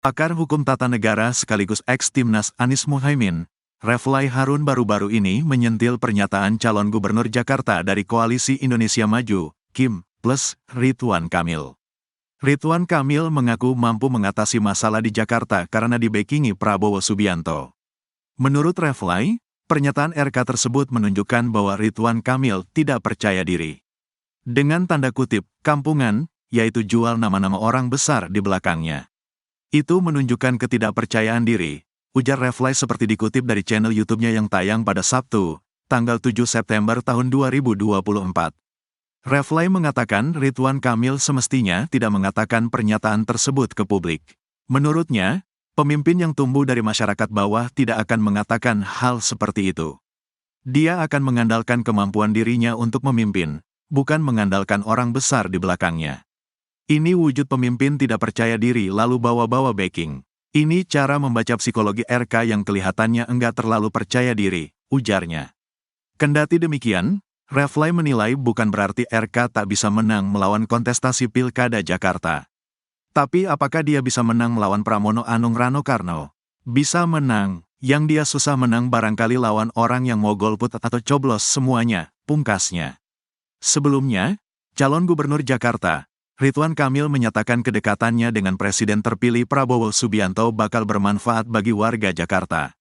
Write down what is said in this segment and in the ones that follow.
Pakar hukum tata negara sekaligus ex-Timnas Anies Muhaimin, Refly Harun baru-baru ini menyentil pernyataan calon gubernur Jakarta dari Koalisi Indonesia Maju, KIM, plus Ridwan Kamil. Ridwan Kamil mengaku mampu mengatasi masalah di Jakarta karena dibackingi Prabowo Subianto. Menurut Refly, pernyataan RK tersebut menunjukkan bahwa Ridwan Kamil tidak percaya diri. Dengan tanda kutip, kampungan, yaitu jual nama-nama orang besar di belakangnya. Itu menunjukkan ketidakpercayaan diri, ujar Refly seperti dikutip dari channel YouTube-nya yang tayang pada Sabtu, tanggal 7 September tahun 2024. Refly mengatakan Ridwan Kamil semestinya tidak mengatakan pernyataan tersebut ke publik. Menurutnya, pemimpin yang tumbuh dari masyarakat bawah tidak akan mengatakan hal seperti itu. Dia akan mengandalkan kemampuan dirinya untuk memimpin, bukan mengandalkan orang besar di belakangnya. Ini wujud pemimpin tidak percaya diri lalu bawa-bawa backing. Ini cara membaca psikologi RK yang kelihatannya enggak terlalu percaya diri, ujarnya. Kendati demikian, Refly menilai bukan berarti RK tak bisa menang melawan kontestasi Pilkada Jakarta. Tapi apakah dia bisa menang melawan Pramono Anung Rano Karno? Bisa menang, yang dia susah menang barangkali lawan orang yang mau golput atau coblos semuanya, pungkasnya. Sebelumnya, calon gubernur Jakarta, Ridwan Kamil menyatakan kedekatannya dengan Presiden terpilih Prabowo Subianto bakal bermanfaat bagi warga Jakarta.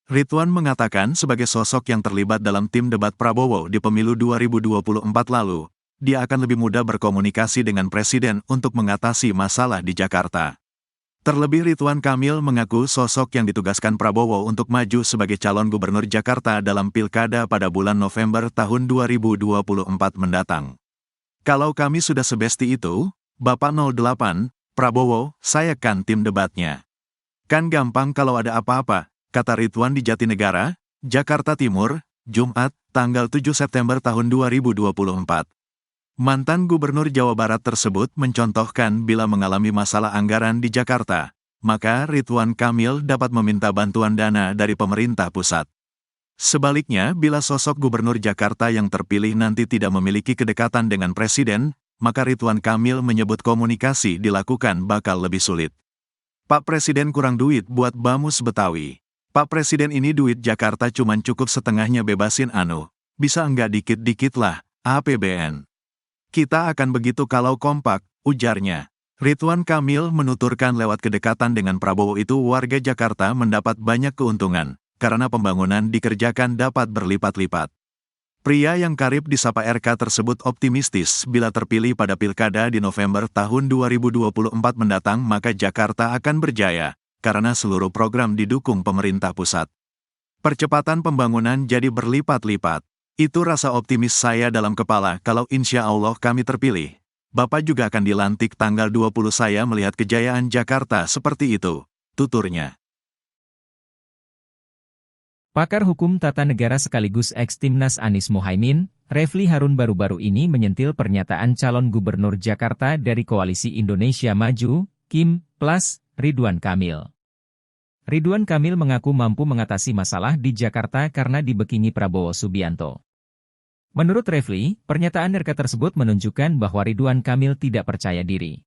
Ridwan mengatakan sebagai sosok yang terlibat dalam tim debat Prabowo di pemilu 2024 lalu, dia akan lebih mudah berkomunikasi dengan Presiden untuk mengatasi masalah di Jakarta. Terlebih Ridwan Kamil mengaku sosok yang ditugaskan Prabowo untuk maju sebagai calon gubernur Jakarta dalam Pilkada pada bulan November tahun 2024 mendatang. Kalau kami sudah sebesti itu, Bapak 08, Prabowo, saya kan tim debatnya. Kan gampang kalau ada apa-apa, kata Ridwan di Jatinegara, Jakarta Timur, Jumat, tanggal 7 September tahun 2024. Mantan Gubernur Jawa Barat tersebut mencontohkan bila mengalami masalah anggaran di Jakarta, maka Ridwan Kamil dapat meminta bantuan dana dari pemerintah pusat. Sebaliknya, bila sosok gubernur Jakarta yang terpilih nanti tidak memiliki kedekatan dengan Presiden, maka Ridwan Kamil menyebut komunikasi dilakukan bakal lebih sulit. Pak Presiden kurang duit buat Bamus Betawi. Pak Presiden ini duit Jakarta cuman cukup setengahnya bebasin bisa enggak dikit-dikit lah, APBN. Kita akan begitu kalau kompak, ujarnya. Ridwan Kamil menuturkan lewat kedekatan dengan Prabowo itu warga Jakarta mendapat banyak keuntungan, karena pembangunan dikerjakan dapat berlipat-lipat. Pria yang karib disapa RK tersebut optimistis bila terpilih pada Pilkada di November tahun 2024 mendatang maka Jakarta akan berjaya, karena seluruh program didukung pemerintah pusat. Percepatan pembangunan jadi berlipat-lipat. Itu rasa optimis saya dalam kepala kalau insya Allah kami terpilih. Bapak juga akan dilantik tanggal 20 saya melihat kejayaan Jakarta seperti itu, tuturnya. Pakar hukum tata negara sekaligus ex-Timnas Anies Muhaimin, Refly Harun baru-baru ini menyentil pernyataan calon gubernur Jakarta dari Koalisi Indonesia Maju, KIM, plus Ridwan Kamil. Ridwan Kamil mengaku mampu mengatasi masalah di Jakarta karena dibackingi Prabowo Subianto. Menurut Refly, pernyataan RK tersebut menunjukkan bahwa Ridwan Kamil tidak percaya diri.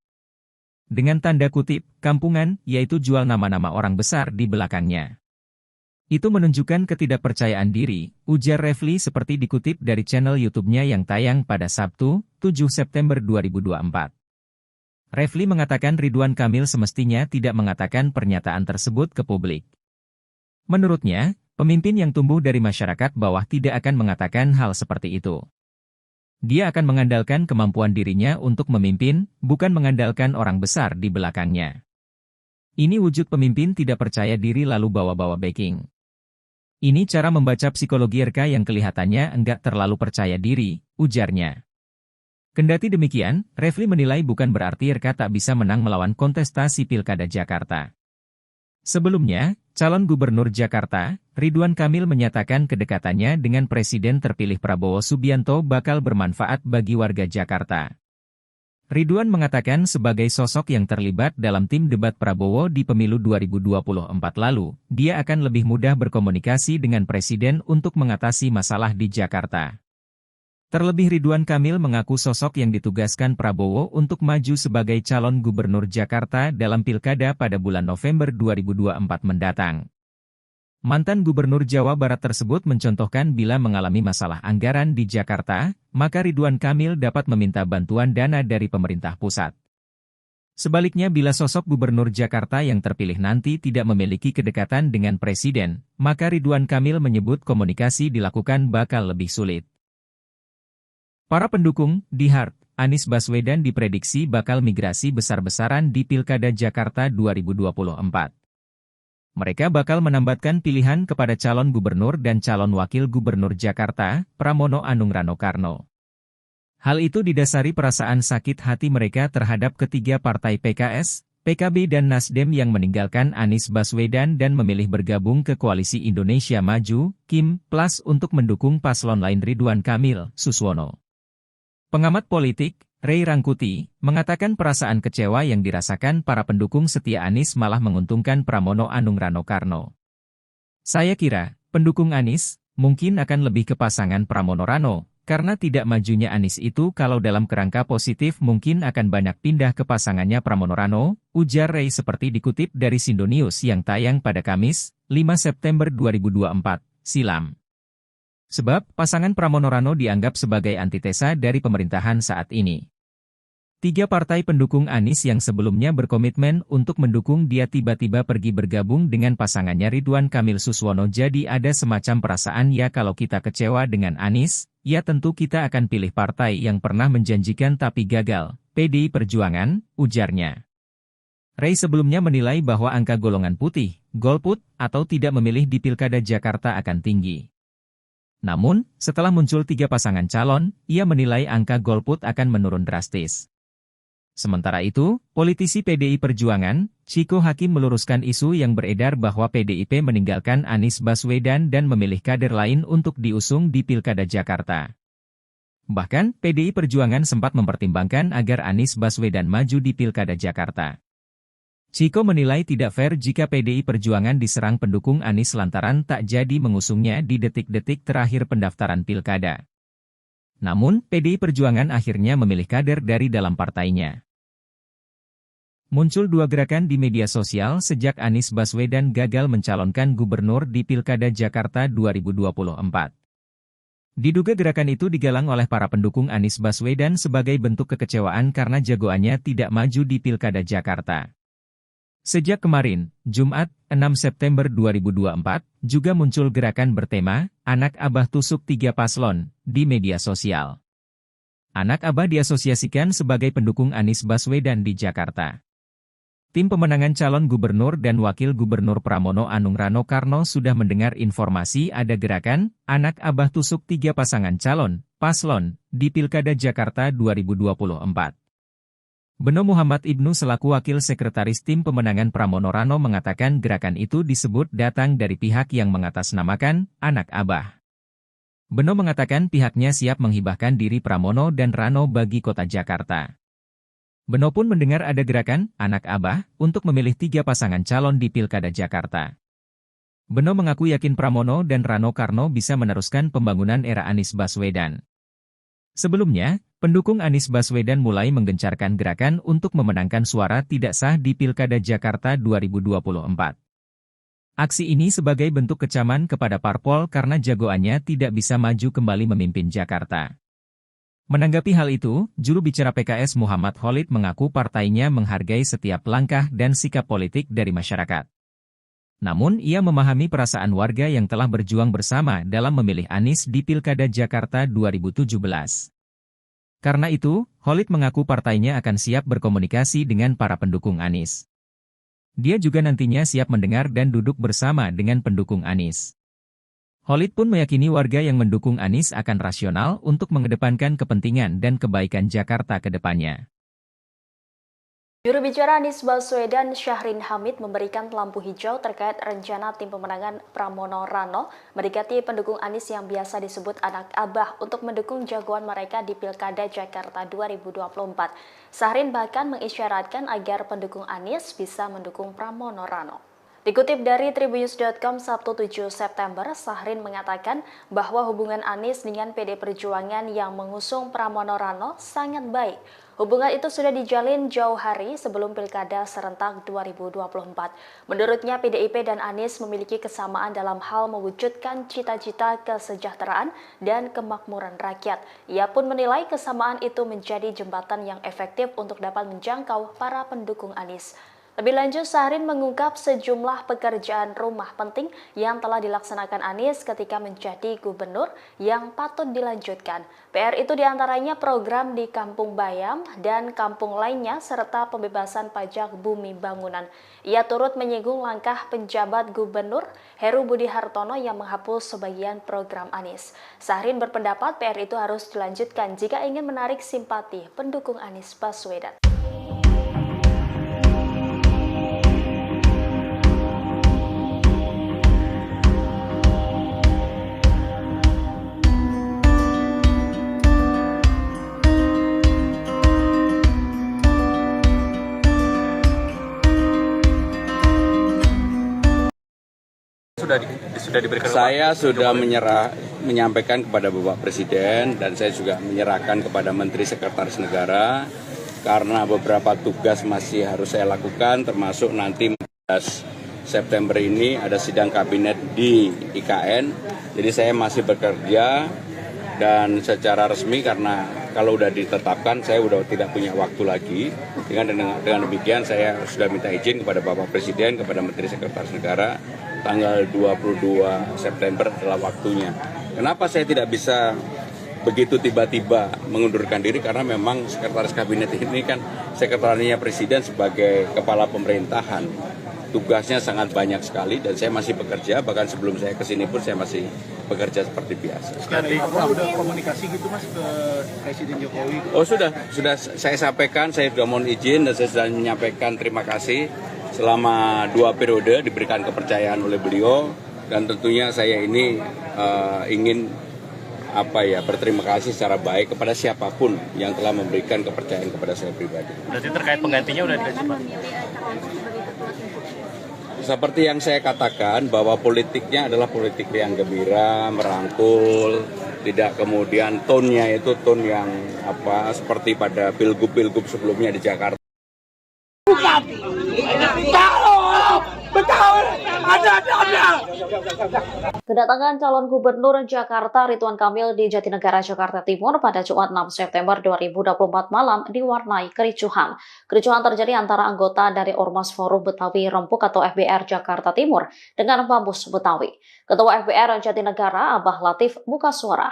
Dengan tanda kutip, kampungan, yaitu jual nama-nama orang besar di belakangnya. Itu menunjukkan ketidakpercayaan diri, ujar Refly seperti dikutip dari channel YouTube-nya yang tayang pada Sabtu, 7 September 2024. Refly mengatakan Ridwan Kamil semestinya tidak mengatakan pernyataan tersebut ke publik. Menurutnya, pemimpin yang tumbuh dari masyarakat bawah tidak akan mengatakan hal seperti itu. Dia akan mengandalkan kemampuan dirinya untuk memimpin, bukan mengandalkan orang besar di belakangnya. Ini wujud pemimpin tidak percaya diri lalu bawa-bawa backing. Ini cara membaca psikologi RK yang kelihatannya enggak terlalu percaya diri, ujarnya. Kendati demikian, Refly menilai bukan berarti RK tak bisa menang melawan kontestasi Pilkada Jakarta. Sebelumnya, calon gubernur Jakarta, Ridwan Kamil menyatakan kedekatannya dengan Presiden terpilih Prabowo Subianto bakal bermanfaat bagi warga Jakarta. Ridwan mengatakan sebagai sosok yang terlibat dalam tim debat Prabowo di pemilu 2024 lalu, dia akan lebih mudah berkomunikasi dengan Presiden untuk mengatasi masalah di Jakarta. Terlebih Ridwan Kamil mengaku sosok yang ditugaskan Prabowo untuk maju sebagai calon gubernur Jakarta dalam pilkada pada bulan November 2024 mendatang. Mantan Gubernur Jawa Barat tersebut mencontohkan bila mengalami masalah anggaran di Jakarta, maka Ridwan Kamil dapat meminta bantuan dana dari pemerintah pusat. Sebaliknya bila sosok Gubernur Jakarta yang terpilih nanti tidak memiliki kedekatan dengan Presiden, maka Ridwan Kamil menyebut komunikasi dilakukan bakal lebih sulit. Para pendukung, di Hart, Anies Baswedan diprediksi bakal migrasi besar-besaran di Pilkada Jakarta 2024. Mereka bakal menambatkan pilihan kepada calon gubernur dan calon wakil gubernur Jakarta, Pramono Anung Rano Karno. Hal itu didasari perasaan sakit hati mereka terhadap ketiga partai PKS, PKB dan Nasdem yang meninggalkan Anies Baswedan dan memilih bergabung ke Koalisi Indonesia Maju, KIM, Plus untuk mendukung paslon lain Ridwan Kamil, Suswono. Pengamat politik, Ray Rangkuti, mengatakan perasaan kecewa yang dirasakan para pendukung setia Anies malah menguntungkan Pramono Anung Rano Karno. Saya kira, pendukung Anies, mungkin akan lebih ke pasangan Pramono Rano, karena tidak majunya Anies itu kalau dalam kerangka positif mungkin akan banyak pindah ke pasangannya Pramono Rano, ujar Ray seperti dikutip dari Sindonews yang tayang pada Kamis, 5 September 2024, silam. Sebab, pasangan Pramono Rano dianggap sebagai antitesa dari pemerintahan saat ini. Tiga partai pendukung Anies yang sebelumnya berkomitmen untuk mendukung dia tiba-tiba pergi bergabung dengan pasangannya Ridwan Kamil Suswono, jadi ada semacam perasaan ya kalau kita kecewa dengan Anies, ya tentu kita akan pilih partai yang pernah menjanjikan tapi gagal, PDI Perjuangan, ujarnya. Ray sebelumnya menilai bahwa angka golongan putih, golput, atau tidak memilih di Pilkada Jakarta akan tinggi. Namun, setelah muncul tiga pasangan calon, ia menilai angka golput akan menurun drastis. Sementara itu, politisi PDI Perjuangan, Chiko Hakim meluruskan isu yang beredar bahwa PDIP meninggalkan Anies Baswedan dan memilih kader lain untuk diusung di Pilkada Jakarta. Bahkan, PDI Perjuangan sempat mempertimbangkan agar Anies Baswedan maju di Pilkada Jakarta. Chiko menilai tidak fair jika PDI Perjuangan diserang pendukung Anies lantaran tak jadi mengusungnya di detik-detik terakhir pendaftaran pilkada. Namun, PDI Perjuangan akhirnya memilih kader dari dalam partainya. Muncul dua gerakan di media sosial sejak Anies Baswedan gagal mencalonkan gubernur di Pilkada Jakarta 2024. Diduga gerakan itu digalang oleh para pendukung Anies Baswedan sebagai bentuk kekecewaan karena jagoannya tidak maju di Pilkada Jakarta. Sejak kemarin, Jumat, 6 September 2024, juga muncul gerakan bertema, Anak Abah Tusuk Tiga Paslon, di media sosial. Anak Abah diasosiasikan sebagai pendukung Anies Baswedan di Jakarta. Tim pemenangan calon gubernur dan wakil gubernur Pramono Anung Rano Karno sudah mendengar informasi ada gerakan, Anak Abah Tusuk Tiga Pasangan Calon, Paslon, di Pilkada Jakarta 2024. Beno Muhammad Ibnu selaku wakil sekretaris tim pemenangan Pramono Rano mengatakan gerakan itu disebut datang dari pihak yang mengatasnamakan Anak Abah. Beno mengatakan pihaknya siap menghibahkan diri Pramono dan Rano bagi kota Jakarta. Beno pun mendengar ada gerakan Anak Abah untuk memilih tiga pasangan calon di Pilkada Jakarta. Beno mengaku yakin Pramono dan Rano Karno bisa meneruskan pembangunan era Anies Baswedan. Sebelumnya, pendukung Anies Baswedan mulai menggencarkan gerakan untuk memenangkan suara tidak sah di Pilkada Jakarta 2024. Aksi ini sebagai bentuk kecaman kepada parpol karena jagoannya tidak bisa maju kembali memimpin Jakarta. Menanggapi hal itu, juru bicara PKS Muhammad Khalid mengaku partainya menghargai setiap langkah dan sikap politik dari masyarakat. Namun ia memahami perasaan warga yang telah berjuang bersama dalam memilih Anies di Pilkada Jakarta 2017. Karena itu, Khalid mengaku partainya akan siap berkomunikasi dengan para pendukung Anies. Dia juga nantinya siap mendengar dan duduk bersama dengan pendukung Anies. Khalid pun meyakini warga yang mendukung Anies akan rasional untuk mengedepankan kepentingan dan kebaikan Jakarta ke depannya. Juru bicara Anies Baswedan Syahrin Hamid memberikan lampu hijau terkait rencana tim pemenangan Pramono Rano mendekati pendukung Anies yang biasa disebut Anak Abah untuk mendukung jagoan mereka di Pilkada Jakarta 2024. Syahrin bahkan mengisyaratkan agar pendukung Anies bisa mendukung Pramono Rano. Dikutip dari Tribunnews.com Sabtu 7 September, Syahrin mengatakan bahwa hubungan Anies dengan PD Perjuangan yang mengusung Pramono Rano sangat baik. Hubungan itu sudah dijalin jauh hari sebelum Pilkada serentak 2024. Menurutnya, PDIP dan Anies memiliki kesamaan dalam hal mewujudkan cita-cita kesejahteraan dan kemakmuran rakyat. Ia pun menilai kesamaan itu menjadi jembatan yang efektif untuk dapat menjangkau para pendukung Anies. Lebih lanjut, Syahrin mengungkap sejumlah pekerjaan rumah penting yang telah dilaksanakan Anies ketika menjadi gubernur yang patut dilanjutkan. PR itu diantaranya program di Kampung Bayam dan kampung lainnya serta pembebasan pajak bumi bangunan. Ia turut menyinggung langkah penjabat gubernur Heru Budi Hartono yang menghapus sebagian program Anies. Syahrin berpendapat PR itu harus dilanjutkan jika ingin menarik simpati pendukung Anies Baswedan. Sudah diberikan. Saya sudah menyampaikan kepada Bapak Presiden dan saya juga menyerahkan kepada Menteri Sekretaris Negara karena beberapa tugas masih harus saya lakukan, termasuk nanti 14 September ini ada sidang kabinet di IKN. Jadi saya masih bekerja dan secara resmi karena kalau sudah ditetapkan saya sudah tidak punya waktu lagi. Dengan demikian saya sudah minta izin kepada Bapak Presiden, kepada Menteri Sekretaris Negara, tanggal 22 September adalah waktunya. Kenapa saya tidak bisa begitu tiba-tiba mengundurkan diri? Karena memang Sekretaris Kabinet ini kan sekretariatnya Presiden sebagai kepala pemerintahan. Tugasnya sangat banyak sekali dan saya masih bekerja, bahkan sebelum saya kesini pun saya masih bekerja seperti biasa. Jadi udah komunikasi gitu Mas ke Presiden Jokowi? Oh sudah saya sampaikan, saya sudah mohon izin dan saya sudah menyampaikan terima kasih. Selama 2 periode diberikan kepercayaan oleh beliau dan tentunya saya ini ingin berterima kasih secara baik kepada siapapun yang telah memberikan kepercayaan kepada saya pribadi. Berarti terkait penggantinya udah dikasih Pak? Seperti yang saya katakan bahwa politiknya adalah politik yang gembira, merangkul, tidak kemudian tone-nya itu tone yang seperti pada pilgub-pilgub sebelumnya di Jakarta. Kedatangan calon gubernur Jakarta Ridwan Kamil di Jatinegara, Jakarta Timur pada Jumat 6 September 2024 malam diwarnai kericuhan. Kericuhan terjadi antara anggota dari Ormas Forum Betawi Rempuk atau FBR Jakarta Timur dengan Bamus Betawi. Ketua FBR Jatinegara, Abah Latif, buka suara.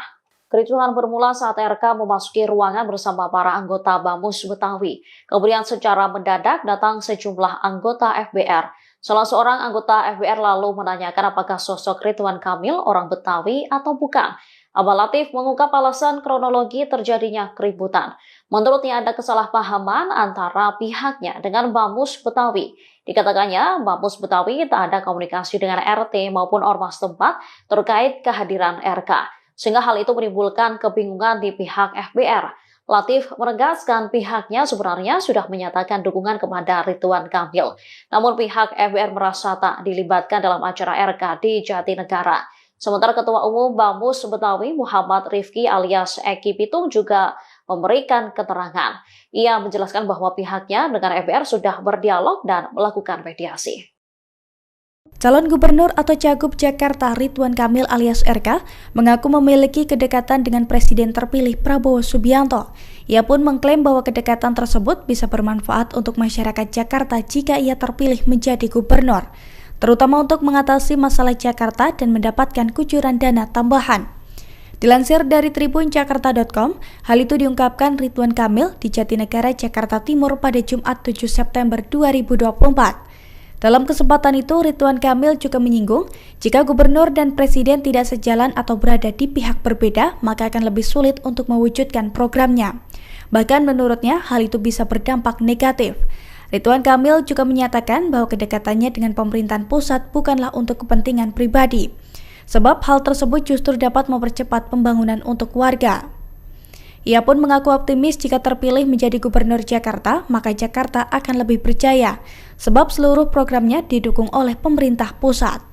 Kericuhan bermula saat RK memasuki ruangan bersama para anggota Bamus Betawi. Kemudian secara mendadak datang sejumlah anggota FBR. Salah seorang anggota FBR lalu menanyakan apakah sosok Ridwan Kamil orang Betawi atau bukan. Abah Latif mengungkap alasan kronologi terjadinya keributan. Menurutnya ada kesalahpahaman antara pihaknya dengan Bamus Betawi. Dikatakannya Bamus Betawi tak ada komunikasi dengan RT maupun ormas tempat terkait kehadiran RK. Sehingga hal itu menimbulkan kebingungan di pihak FBR. Latif menegaskan pihaknya sebenarnya sudah menyatakan dukungan kepada Ridwan Kamil. Namun pihak FBR merasa tak dilibatkan dalam acara RK di Jatinegara. Sementara Ketua Umum Bamus Betawi Muhammad Rifki alias Eki Pitung juga memberikan keterangan. Ia menjelaskan bahwa pihaknya dengan FBR sudah berdialog dan melakukan mediasi. Calon gubernur atau cagup Jakarta Ridwan Kamil alias RK mengaku memiliki kedekatan dengan Presiden terpilih Prabowo Subianto. Ia pun mengklaim bahwa kedekatan tersebut bisa bermanfaat untuk masyarakat Jakarta jika ia terpilih menjadi gubernur, terutama untuk mengatasi masalah Jakarta dan mendapatkan kucuran dana tambahan. Dilansir dari tribunjakarta.com, hal itu diungkapkan Ridwan Kamil di Jatinegara, Jakarta Timur pada Jumat 7 September 2024. Dalam kesempatan itu, Ridwan Kamil juga menyinggung, jika gubernur dan presiden tidak sejalan atau berada di pihak berbeda, maka akan lebih sulit untuk mewujudkan programnya. Bahkan menurutnya, hal itu bisa berdampak negatif. Ridwan Kamil juga menyatakan bahwa kedekatannya dengan pemerintahan pusat bukanlah untuk kepentingan pribadi, sebab hal tersebut justru dapat mempercepat pembangunan untuk warga. Ia pun mengaku optimis jika terpilih menjadi Gubernur Jakarta, maka Jakarta akan lebih berjaya, sebab seluruh programnya didukung oleh pemerintah pusat.